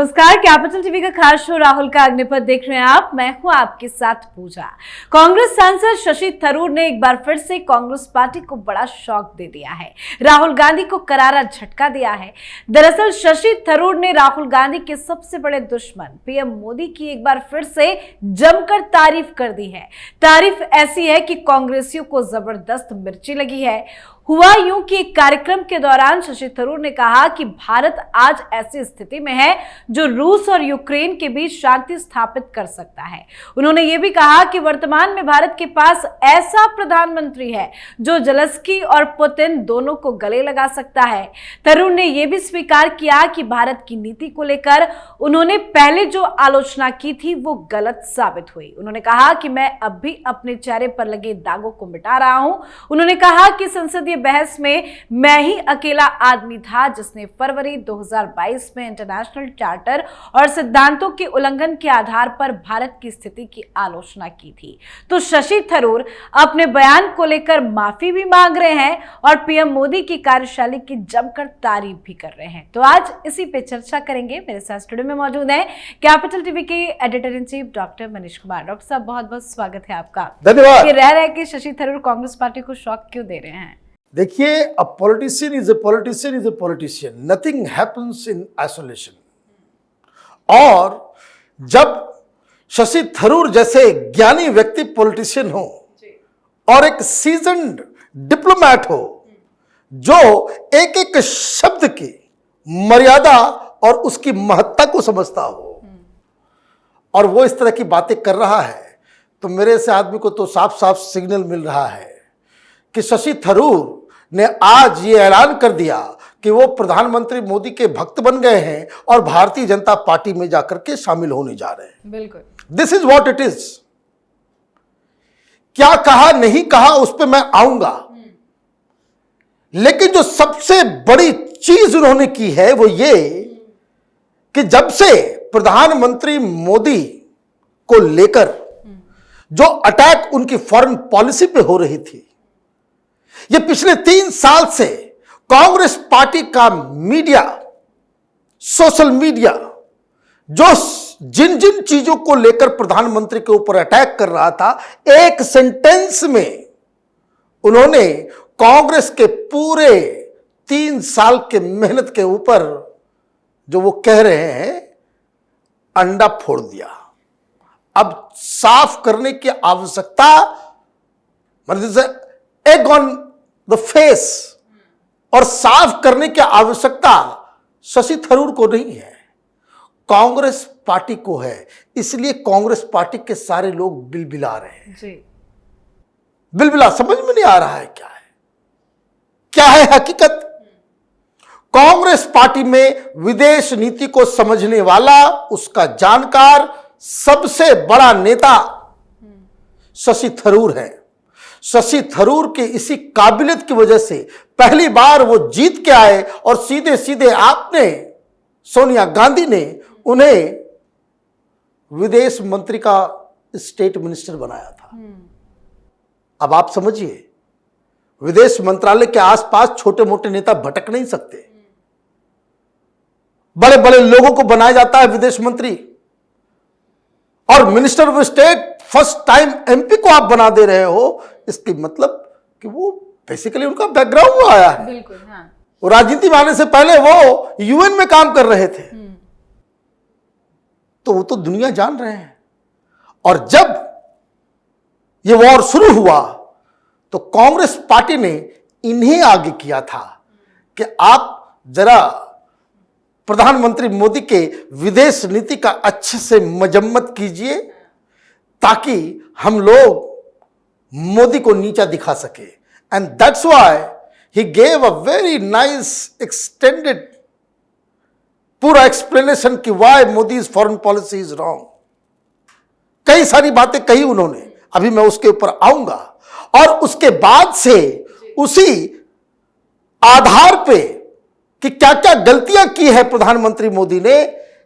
नमस्कार, capital TV का खास शो राहुल का अग्निपथ देख रहे हैं आप। मैं हूं आपके साथ पूजा। कांग्रेस सांसद शशि थरूर ने एक बार फिर से कांग्रेस पार्टी को बड़ा शॉक दे दिया है। राहुल गांधी को करारा झटका दिया है। दरअसल शशि थरूर ने राहुल गांधी के सबसे बड़े दुश्मन पीएम मोदी की एक बार फिर से जमकर तारीफ कर दी है। तारीफ ऐसी है कि कांग्रेसियों को जबरदस्त मिर्ची लगी है। हुआ यूं कि एक कार्यक्रम के दौरान शशि थरूर ने कहा कि भारत आज ऐसी स्थिति में है जो रूस और यूक्रेन के बीच शांति स्थापित कर सकता है। उन्होंने यह भी कहा कि वर्तमान में भारत के पास ऐसा प्रधानमंत्री है जो ज़ेलेंस्की और पुतिन दोनों को गले लगा सकता है। थरूर ने यह भी स्वीकार किया कि भारत की नीति को लेकर उन्होंने पहले जो आलोचना की थी वो गलत साबित हुई। उन्होंने कहा कि मैं अब भी अपने चेहरे पर लगे दागों को मिटा रहा हूं। उन्होंने कहा कि संसदीय बहस में मैं ही अकेला आदमी था जिसने फरवरी 2022 में इंटरनेशनल चार्टर और सिद्धांतों के उल्लंघन के आधार पर भारत की स्थिति की आलोचना की थी। तो शशि थरूर अपने बयान को लेकर माफी भी मांग रहे हैं और पीएम मोदी की कार्यशैली की जमकर तारीफ भी कर रहे हैं। तो आज इसी पे चर्चा करेंगे। मेरे साथ स्टूडियो में मौजूद हैं कैपिटल टीवी के editor in chief doctor Manish Kumar. Doctor साहब, बहुत बहुत स्वागत है आपका। धन्यवाद। ये रह रहा है कि शशि थरूर कांग्रेस पार्टी को शॉक क्यों दे रहे हैं? देखिए, a politician is a politician is a politician, nothing happens in isolation. और जब शशि थरूर जैसे ज्ञानी व्यक्ति पॉलिटिशियन हो और एक सीजन्ड डिप्लोमैट हो जो एक एक शब्द की मर्यादा और उसकी महत्ता को समझता हो और वो इस तरह की बातें कर रहा है, तो मेरे से आदमी को तो साफ साफ सिग्नल मिल रहा है कि शशि थरूर ने आज ये ऐलान कर दिया कि वो प्रधानमंत्री मोदी के भक्त बन गए हैं और भारतीय जनता पार्टी में जाकर के शामिल होने जा रहे हैं। बिल्कुल, this is what it is. क्या कहा नहीं कहा उस पर मैं आऊंगा, लेकिन जो सबसे बड़ी चीज उन्होंने की है वो ये कि जब से प्रधानमंत्री मोदी को लेकर जो अटैक उनकी फॉरेन पॉलिसी पे हो रही थी, ये पिछले 3 साल से कांग्रेस पार्टी का मीडिया, सोशल मीडिया जो जिन जिन चीजों को लेकर प्रधानमंत्री के ऊपर अटैक कर रहा था, एक सेंटेंस में उन्होंने कांग्रेस के पूरे 3 साल के मेहनत के ऊपर जो वो कह रहे हैं अंडा फोड़ दिया। अब साफ करने की आवश्यकता, मतलब एग ऑन द फेस, और साफ करने की आवश्यकता शशि थरूर को नहीं है, कांग्रेस पार्टी को है। इसलिए कांग्रेस पार्टी के सारे लोग बिलबिला रहे हैं जी। बिलबिला, समझ में नहीं आ रहा है क्या है हकीकत। कांग्रेस पार्टी में विदेश नीति को समझने वाला, उसका जानकार सबसे बड़ा नेता शशि थरूर है। शशि थरूर के इसी काबिलियत की वजह से पहली बार वो जीत के आए और सीधे सीधे आपने, सोनिया गांधी ने उन्हें विदेश मंत्री का स्टेट मिनिस्टर बनाया था। अब आप समझिए, विदेश मंत्रालय के आसपास छोटे मोटे नेता भटक नहीं सकते, बड़े बड़े लोगों को बनाया जाता है विदेश मंत्री। और minister of state first time MP को आप बना दे रहे हो, इसकी मतलब कि वो बेसिकली उनका बैकग्राउंड आया है। बिल्कुल, हाँ। वो राजनीति में आने से पहले वो यूएन में काम कर रहे थे, तो वो तो दुनिया जान रहे हैं। और जब ये वॉर शुरू हुआ तो कांग्रेस पार्टी ने इन्हें आगे किया था कि आप जरा प्रधानमंत्री मोदी के विदेश नीति का अच्छे से मजम्मत कीजिए ताकि हम लोग मोदी को नीचा दिखा सके। And that's why he gave a very nice extended पूरा एक्सप्लेनेशन कि why Modi foreign policy is wrong. कई सारी बातें कही उन्होंने, अभी मैं उसके ऊपर आऊंगा। और उसके बाद से उसी आधार पे कि क्या क्या गलतियां की है प्रधानमंत्री मोदी ने,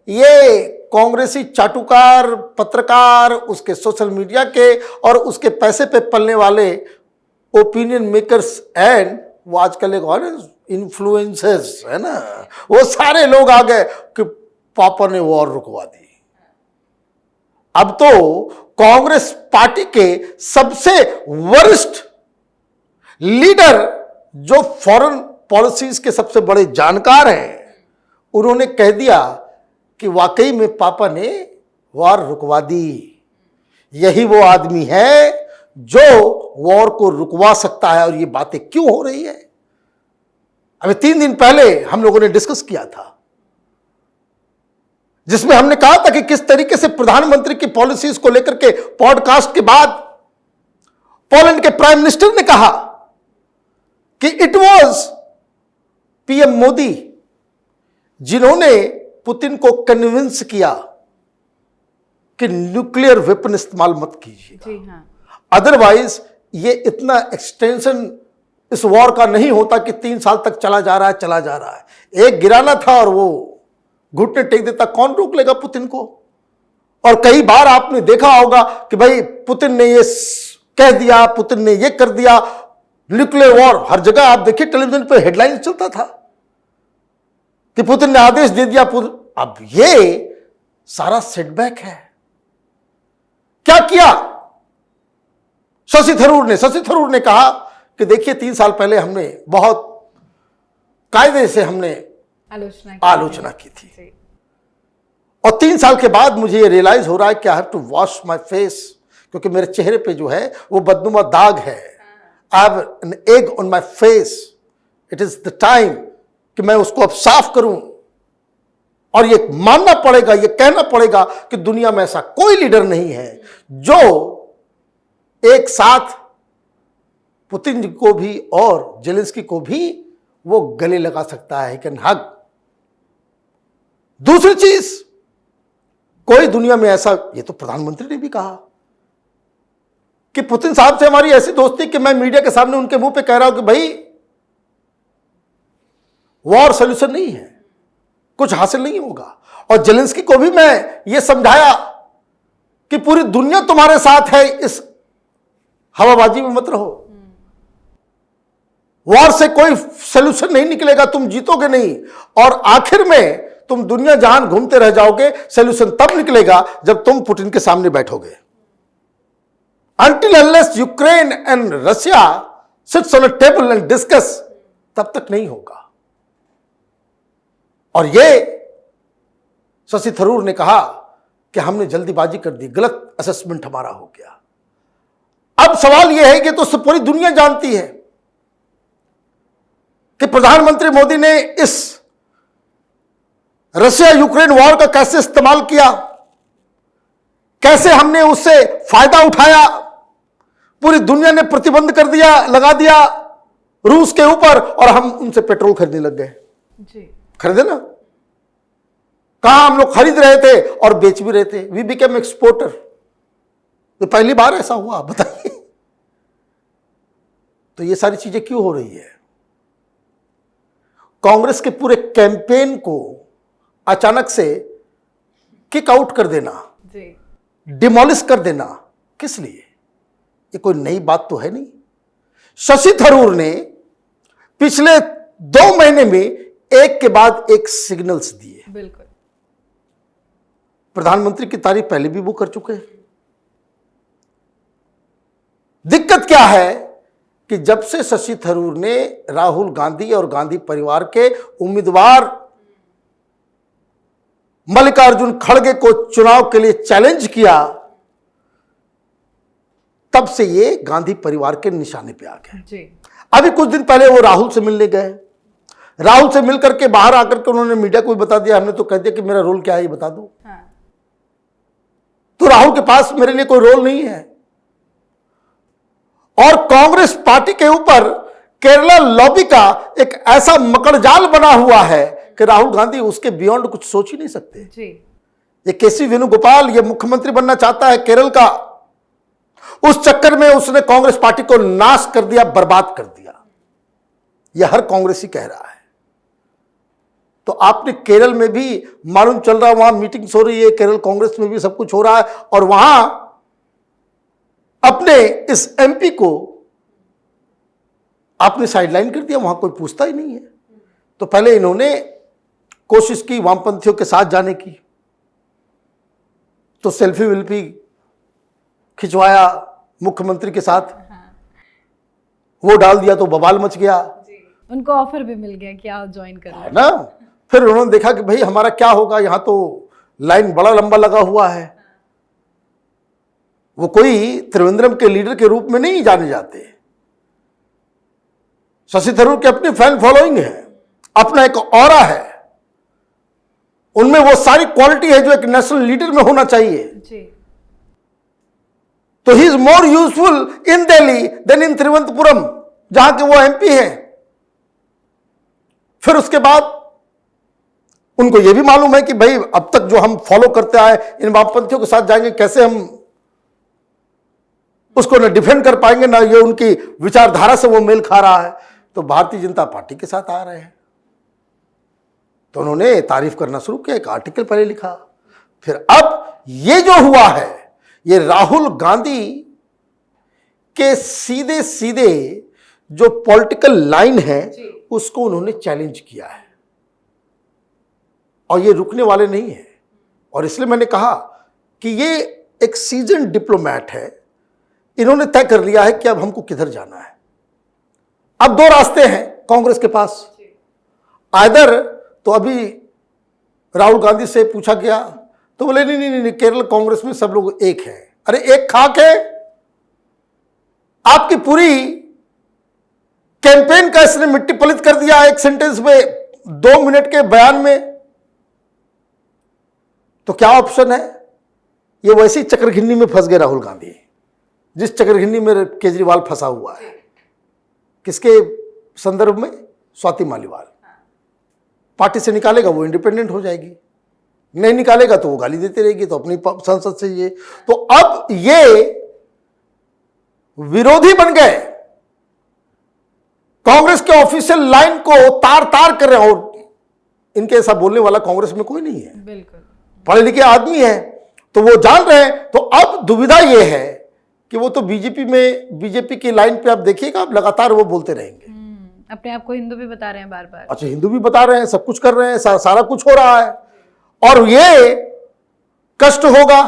ये कांग्रेसी चाटुकार, पत्रकार, उसके सोशल मीडिया के और उसके पैसे पे पलने वाले ओपिनियन मेकर्स एंड वो आजकल एक और इन्फ्लुएंसर्स है ना, वो सारे लोग आ गए कि पापा ने वॉर रुकवा दी। अब तो कांग्रेस पार्टी के सबसे वरिष्ठ लीडर, जो फॉरेन पॉलिसीज के सबसे बड़े जानकार हैं, उन्होंने कह दिया कि वाकई में पापा ने वॉर रुकवा दी। यही वो आदमी है जो वॉर को रुकवा सकता है। और ये बातें क्यों हो रही है? अभी 3 दिन पहले हम लोगों ने डिस्कस किया था, जिसमें हमने कहा था कि किस तरीके से प्रधानमंत्री की पॉलिसीज को लेकर के पॉडकास्ट के बाद पोलैंड के प्राइम मिनिस्टर ने कहा कि इट वाज पीएम मोदी जिन्होंने पुतिन को कन्विंस किया कि न्यूक्लियर वेपन इस्तेमाल मत कीजिए। जी हाँ। अदरवाइज ये इतना एक्सटेंशन इस वॉर का नहीं होता कि 3 साल तक चला जा रहा है। एक गिराना था और वो घुटने टेक देता। कौन रोक लेगा पुतिन को? और कई बार आपने देखा होगा कि भाई पुतिन ने ये कह दिया, पुतिन ने ये कर दिया, न्यूक्लियर वॉर। हर जगह आप देखिए टेलीविजन पे हेडलाइन चलता था कि पुतिन ने आदेश दे दिया। अब ये सारा सेटबैक है। क्या किया शशि थरूर ने कहा कि देखिए 3 साल पहले हमने बहुत कायदे से हमने आलोचना की थी, और 3 साल के बाद मुझे ये रियलाइज हो रहा है कि I have to wash my face, क्योंकि मेरे चेहरे पे जो है वो बदनुमा दाग है। I have an egg on my face, it is the time कि मैं उसको अब साफ करूं। और ये मानना पड़ेगा, ये कहना पड़ेगा कि दुनिया में ऐसा कोई लीडर नहीं है जो एक साथ पुतिन जी को भी और जेलेंस्की को भी वो गले लगा सकता है, कैन हग। दूसरी चीज, कोई दुनिया में ऐसा, ये तो प्रधानमंत्री ने भी कहा कि पुतिन साहब से हमारी ऐसी दोस्ती कि मैं मीडिया के सामने उनके मुंह पे कह रहा हूं कि भाई वॉर सोल्यूशन नहीं है, कुछ हासिल नहीं होगा। और जेलेंस्की को भी मैं ये समझाया कि पूरी दुनिया तुम्हारे साथ है, इस हवाबाजी में मत रहो। वॉर से कोई सोल्यूशन नहीं निकलेगा, तुम जीतोगे नहीं, और आखिर में तुम दुनिया जहान घूमते रह जाओगे। सोल्यूशन तब निकलेगा जब तुम पुतिन के सामने बैठोगे। Until unless Ukraine and Russia sits on a table and discuss, तब तक नहीं होगा। और ये शशि थरूर ने कहा कि हमने जल्दीबाजी कर दी, गलत असेसमेंट हमारा हो गया। अब सवाल यह है कि तो पूरी दुनिया जानती है कि प्रधानमंत्री मोदी ने इस रशिया यूक्रेन वॉर का कैसे इस्तेमाल किया, कैसे हमने उससे फायदा उठाया। पूरी दुनिया ने प्रतिबंध कर दिया, लगा दिया रूस के ऊपर, और हम उनसे पेट्रोल खरीदने लग गए। जी खरीदे ना? कहां हम लोग खरीद रहे थे और बेच भी रहे थे। We became exporter. तो पहली बार ऐसा हुआ, बताइए। तो ये सारी चीजें क्यों हो रही है? कांग्रेस के पूरे कैंपेन को अचानक से किक आउट कर देना, डिमोलिश कर देना, किस लिए? ये कोई नई बात तो है नहीं। शशि थरूर ने पिछले 2 महीने में एक के बाद एक सिग्नल्स दिए। बिल्कुल। प्रधानमंत्री की तारीफ पहले भी वो कर चुके हैं। दिक्कत क्या है कि जब से शशि थरूर ने राहुल गांधी और गांधी परिवार के उम्मीदवार मल्लिकार्जुन खड़गे को चुनाव के लिए चैलेंज किया, तब से ये गांधी परिवार के निशाने पे आ गए। जी। अभी कुछ दिन पहले वो राहुल से मिलने गए। राहुल से मिलकर के बाहर आकर के उन्होंने मीडिया को भी बता दिया, हमने तो कह दिया कि मेरा रोल क्या है ये बता दो। हाँ। तो राहुल के पास मेरे लिए कोई रोल नहीं है। और कांग्रेस पार्टी के ऊपर केरला लॉबी का एक ऐसा मकड़जाल बना हुआ है कि राहुल गांधी उसके बियॉन्ड कुछ सोच ही नहीं सकते। जी। ये केसी वेणुगोपाल ये मुख्यमंत्री बनना चाहता है केरल का, उस चक्कर में उसने कांग्रेस पार्टी को नाश कर दिया, बर्बाद कर दिया। यह हर कांग्रेसी कह रहा है। तो आपने केरल में भी मालूम चल रहा है, वहां मीटिंग्स हो रही है, केरल कांग्रेस में भी सब कुछ हो रहा है, और वहां अपने इस एमपी को आपने साइडलाइन कर दिया, वहां कोई पूछता ही नहीं है। तो पहले इन्होंने कोशिश की वामपंथियों के साथ जाने की, तो सेल्फी विल्फी खिंचवाया मुख्यमंत्री के साथ, वो डाल दिया तो बवाल मच गया। उनको ऑफर भी मिल गया कि आओ ज्वाइन कर है ना। फिर उन्होंने देखा कि भाई हमारा क्या होगा, यहां तो लाइन बड़ा लंबा लगा हुआ है। वो कोई त्रिवेंद्रम के लीडर के रूप में नहीं जाने जाते। शशि थरूर की अपनी फैन फॉलोइंग है, अपना एक ऑरा है, उनमें वो सारी क्वालिटी है जो एक नेशनल लीडर में होना चाहिए जी। तो he is more useful in Delhi than in Thiruvananthapuram, जहां के वो एमपी हैं। फिर उसके बाद उनको यह भी मालूम है कि भाई अब तक जो हम फॉलो करते आए इन वामपंथियों के साथ जाएंगे, कैसे हम उसको न डिफेंड कर पाएंगे, ना ये उनकी विचारधारा से वो मेल खा रहा है, तो भारतीय जनता पार्टी के साथ आ रहे हैं। तो उन्होंने तारीफ करना शुरू किया, एक आर्टिकल पहले लिखा। फिर अब ये जो हुआ है, ये राहुल गांधी के सीधे सीधे जो पॉलिटिकल लाइन है उसको उन्होंने चैलेंज किया है, और ये रुकने वाले नहीं है। और इसलिए मैंने कहा कि ये एक सीजन डिप्लोमैट है, इन्होंने तय कर लिया है कि अब हमको किधर जाना है। अब दो रास्ते हैं कांग्रेस के पास। आइदर तो अभी राहुल गांधी से पूछा गया तो बोले नहीं नहीं नहीं, केरल कांग्रेस में सब लोग एक हैं। अरे एक खाक है, आपकी पूरी कैंपेन का इसने मिट्टी पलित कर दिया एक सेंटेंस में, 2 मिनट के बयान में। तो क्या ऑप्शन है? ये वैसी चक्रघिन्नी में फंस गए राहुल गांधी, जिस चक्रघिन्नी में केजरीवाल फंसा हुआ है। किसके संदर्भ में? स्वाति मालीवाल। पार्टी से निकालेगा वो इंडिपेंडेंट हो जाएगी, नहीं निकालेगा तो वो गाली देती रहेगी, तो अपनी संसद से ये। तो अब ये विरोधी बन गए, कांग्रेस के ऑफिशियल लाइन को तार तार कर रहे हैं। और इनके ऐसा बोलने वाला कांग्रेस में कोई नहीं है, बिल्कुल पढ़े लिखे आदमी है, तो वो जान रहे हैं। तो अब दुविधा ये है कि वो तो बीजेपी की लाइन पे आप देखिएगा, आप लगातार वो बोलते रहेंगे। अपने आप को हिंदू भी बता रहे हैं बार बार। अच्छा, हिंदू भी बता रहे हैं, सब कुछ कर रहे हैं, सारा कुछ हो रहा है। और ये कष्ट होगा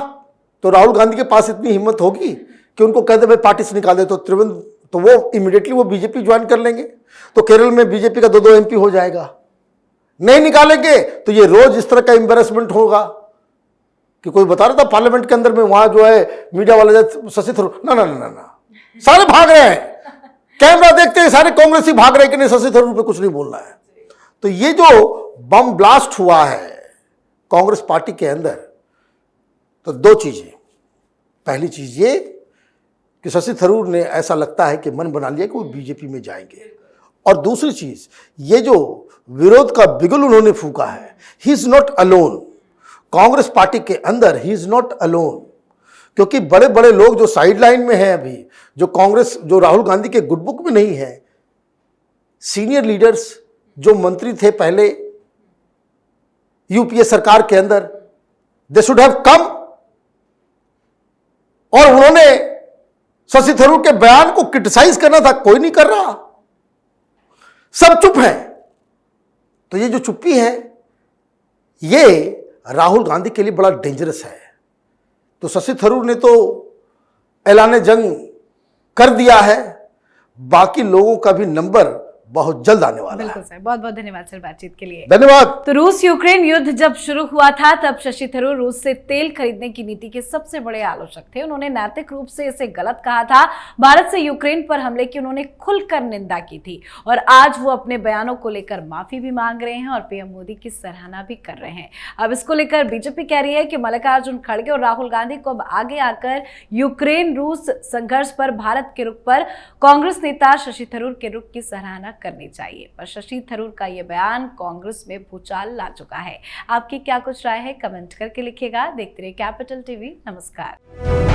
तो राहुल गांधी के पास इतनी हिम्मत होगी कि उनको कहते भाई पार्टी से निकाल दे, तो वो इमीडिएटली वो बीजेपी ज्वाइन कर लेंगे। तो केरल में बीजेपी का 2-2 एमपी हो जाएगा। नहीं निकालेंगे तो ये रोज इस तरह का एम्बेरसमेंट होगा कि कोई बता रहा था पार्लियामेंट के अंदर में, वहां जो है मीडिया वाले शशि थरूर ना सारे भाग रहे हैं, कैमरा देखते हैं सारे कांग्रेसी भाग रहे हैं कि नहीं शशि थरूर पे कुछ नहीं बोलना है। तो ये जो बम ब्लास्ट हुआ है कांग्रेस पार्टी के अंदर, तो 2 चीजें। पहली चीज ये कि शशि थरूर ने ऐसा लगता है कि मन बना लिया कि वो बीजेपी में जाएंगे, और दूसरी चीज ये जो विरोध का बिगुल उन्होंने फूका है, he is not alone. Congress party के अंदर ही इज नॉट अलोन, क्योंकि बड़े बड़े लोग जो साइड लाइन में हैं अभी, जो कांग्रेस, जो राहुल गांधी के गुड बुक में नहीं है, सीनियर लीडर्स जो मंत्री थे पहले यूपीए सरकार के अंदर, दे शुड हैव कम, और उन्होंने शशि थरूर के बयान को क्रिटिसाइज करना था, कोई नहीं कर रहा, सब चुप हैं। तो ये जो चुप्पी है ये राहुल गांधी के लिए बड़ा डेंजरस है। तो शशि थरूर ने तो ऐलान जंग कर दिया है, बाकी लोगों का भी नंबर बहुत जल्द आने वाला है। बिल्कुल सर, बहुत बहुत धन्यवाद सर बातचीत के लिए। धन्यवाद। तो रूस यूक्रेन युद्ध जब शुरू हुआ था तब शशि थरूर रूस से तेल खरीदने की नीति के सबसे बड़े आलोचक थे। उन्होंने नैतिक रूप से इसे गलत कहा था। भारत से यूक्रेन पर हमले की उन्होंने खुलकर निंदा की थी, और आज वो अपने बयानों को लेकर माफी भी मांग रहे हैं और पीएम मोदी की सराहना भी कर रहे हैं। अब इसको लेकर बीजेपी कह रही है कि मल्लिकार्जुन खड़गे और राहुल गांधी को अब आगे आकर यूक्रेन रूस संघर्ष पर भारत के रुख पर कांग्रेस नेता शशि थरूर के रुख की सराहना करनी चाहिए। पर शशि थरूर का यह बयान कांग्रेस में भूचाल ला चुका है। आपकी क्या कुछ राय है, कमेंट करके लिखिएगा। देखते रहिए कैपिटल टीवी। नमस्कार।